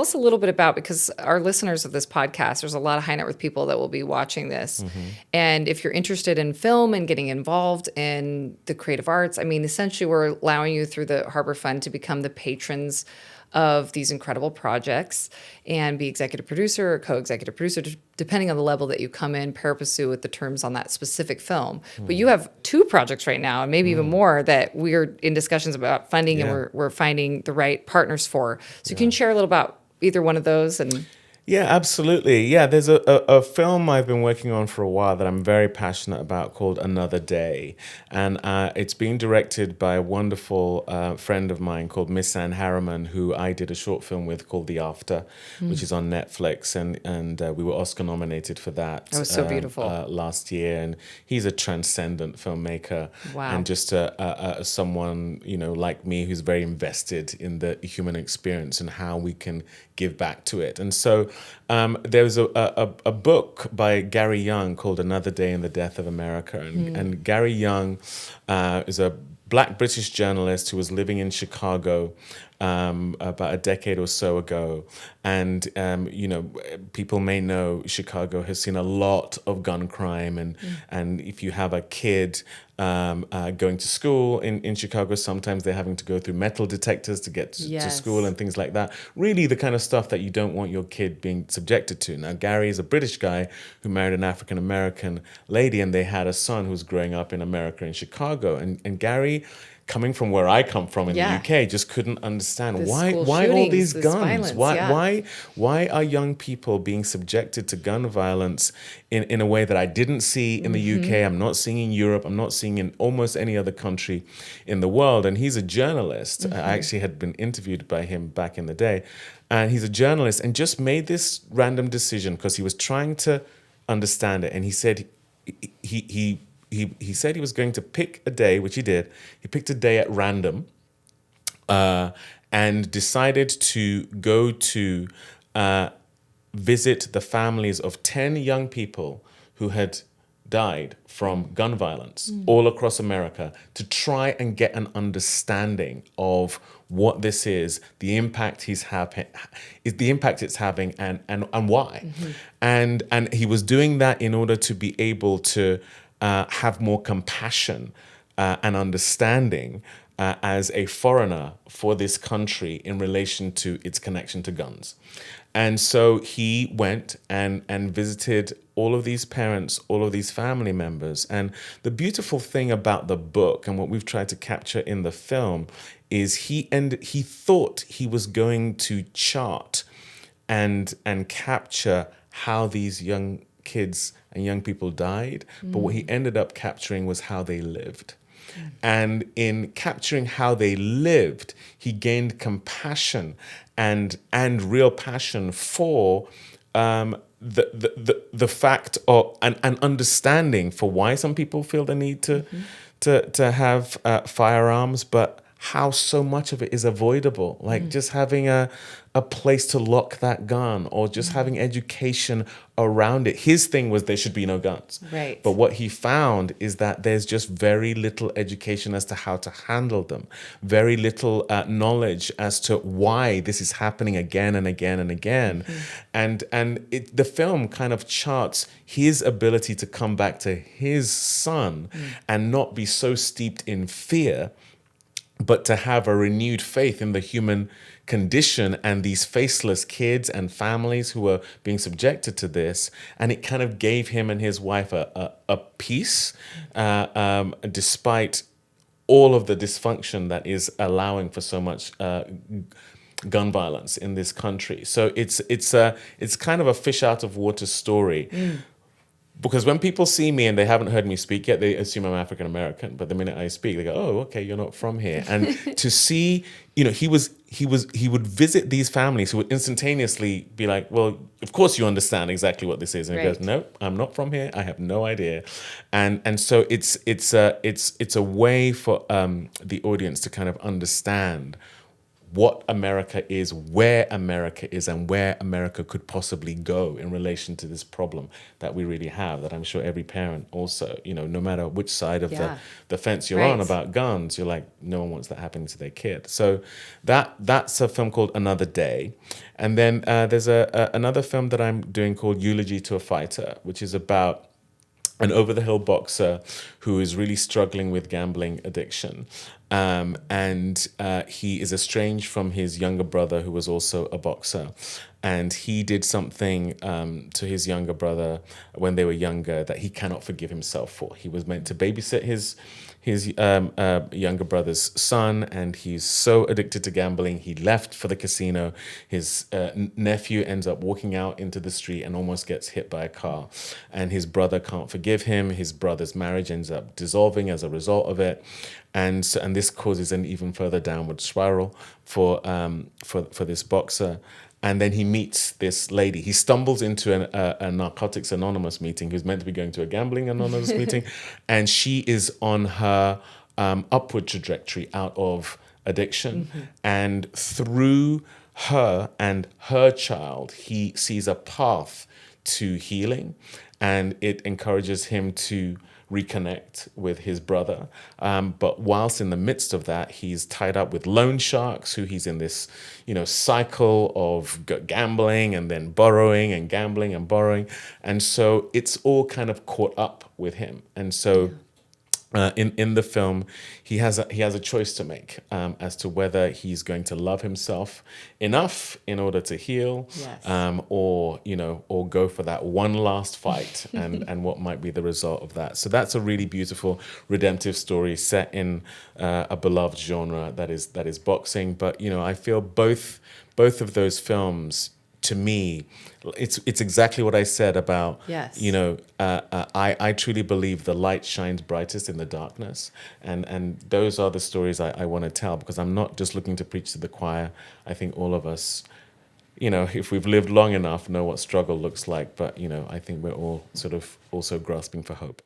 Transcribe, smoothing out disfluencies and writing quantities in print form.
tell us a little bit about, because our listeners of this podcast, there's a lot of high net worth people that will be watching this. And if you're interested in film and getting involved in the creative arts, I mean, essentially we're allowing you through the Harbor Fund to become the patrons of these incredible projects and be executive producer or co-executive producer, depending on the level that you come in, pari passu with the terms on that specific film. But you have 2 projects right now, and maybe even more, that we're in discussions about funding, and we're finding the right partners for. So you can share a little about either one of those. And Yeah, absolutely. Yeah, there's a film I've been working on for a while that I'm very passionate about called Another Day. And it's being directed by a wonderful friend of mine called Miss Anne Harriman, who I did a short film with called The After, which is on Netflix. And we were Oscar nominated for that. That was so beautiful. Last year. And he's a transcendent filmmaker. Wow. And just someone, like me, who's very invested in the human experience and how we can give back to it. And so there was a book by Gary Young called Another Day in the Death of America. And Gary Young is a Black British journalist who was living in Chicago about a decade or so ago. And, people may know Chicago has seen a lot of gun crime. And if you have a kid going to school in Chicago, sometimes they're having to go through metal detectors to get to school and things like that. Really the kind of stuff that you don't want your kid being subjected to. Now, Gary is a British guy who married an African-American lady, and they had a son who was growing up in America in Chicago. And Gary, coming from where I come from in the UK, just couldn't understand why all these guns? Why are young people being subjected to gun violence in a way that I didn't see in the UK? I'm not seeing in Europe. I'm not seeing in almost any other country in the world. And he's a journalist. I actually had been interviewed by him back in the day. And he's a journalist and just made this random decision because he was trying to understand it. And he said he said he was going to pick a day, which he did. He picked a day at random and decided to go to visit the families of 10 young people who had died from gun violence all across America to try and get an understanding of what this is, the impact it's having, and why. And he was doing that in order to be able to have more compassion and understanding as a foreigner for this country in relation to its connection to guns. And so he went and visited all of these parents, all of these family members. And the beautiful thing about the book and what we've tried to capture in the film is he thought he was going to chart and capture how these young kids and young people died, but what he ended up capturing was how they lived. And in capturing how they lived, he gained compassion and real passion for the fact of an understanding for why some people feel the need to have firearms, but how so much of it is avoidable, like just having a place to lock that gun or just having education around it. His thing was there should be no guns. Right. But what he found is that there's just very little education as to how to handle them, very little knowledge as to why this is happening again and again and again. And the film kind of charts his ability to come back to his son and not be so steeped in fear, but to have a renewed faith in the human condition and these faceless kids and families who are being subjected to this. And it kind of gave him and his wife a peace, despite all of the dysfunction that is allowing for so much gun violence in this country. So it's kind of a fish out of water story. Because when people see me and they haven't heard me speak yet, they assume I'm African American. But the minute I speak, they go, "Oh, okay, you're not from here." And to see, he would visit these families who would instantaneously be like, "Well, of course you understand exactly what this is." And he goes, "No, I'm not from here. I have no idea." And so it's a way for the audience to kind of understand what America is, where America is, and where America could possibly go in relation to this problem that we really have, that I'm sure every parent also, no matter which side of Yeah. the fence you're on Right. about guns, you're like, no one wants that happening to their kid. So that's a film called Another Day. And then there's another film that I'm doing called Eulogy to a Fighter, which is about an over-the-hill boxer who is really struggling with gambling addiction. And he is estranged from his younger brother, who was also a boxer. And he did something to his younger brother when they were younger that he cannot forgive himself for. He was meant to babysit his younger brother's son, and he's so addicted to gambling, he left for the casino. His nephew ends up walking out into the street and almost gets hit by a car, and his brother can't forgive him. His brother's marriage ends up dissolving as a result of it, and this causes an even further downward spiral for this boxer. And then he meets this lady. He stumbles into a Narcotics Anonymous meeting. He was meant to be going to a Gambling Anonymous meeting. And she is on her upward trajectory out of addiction. Mm-hmm. And through her and her child, he sees a path to healing. And it encourages him to reconnect with his brother. But whilst in the midst of that, he's tied up with loan sharks, who he's in this, cycle of gambling and then borrowing and gambling and borrowing. And so it's all kind of caught up with him. And so in the film, he has a choice to make as to whether he's going to love himself enough in order to heal, yes. or go for that one last fight, and what might be the result of that. So that's a really beautiful redemptive story set in a beloved genre that is boxing. But I feel both of those films, to me, it's exactly what I said about, yes. I truly believe the light shines brightest in the darkness. And those are the stories I want to tell, because I'm not just looking to preach to the choir. I think all of us, if we've lived long enough, know what struggle looks like. But, I think we're all sort of also grasping for hope.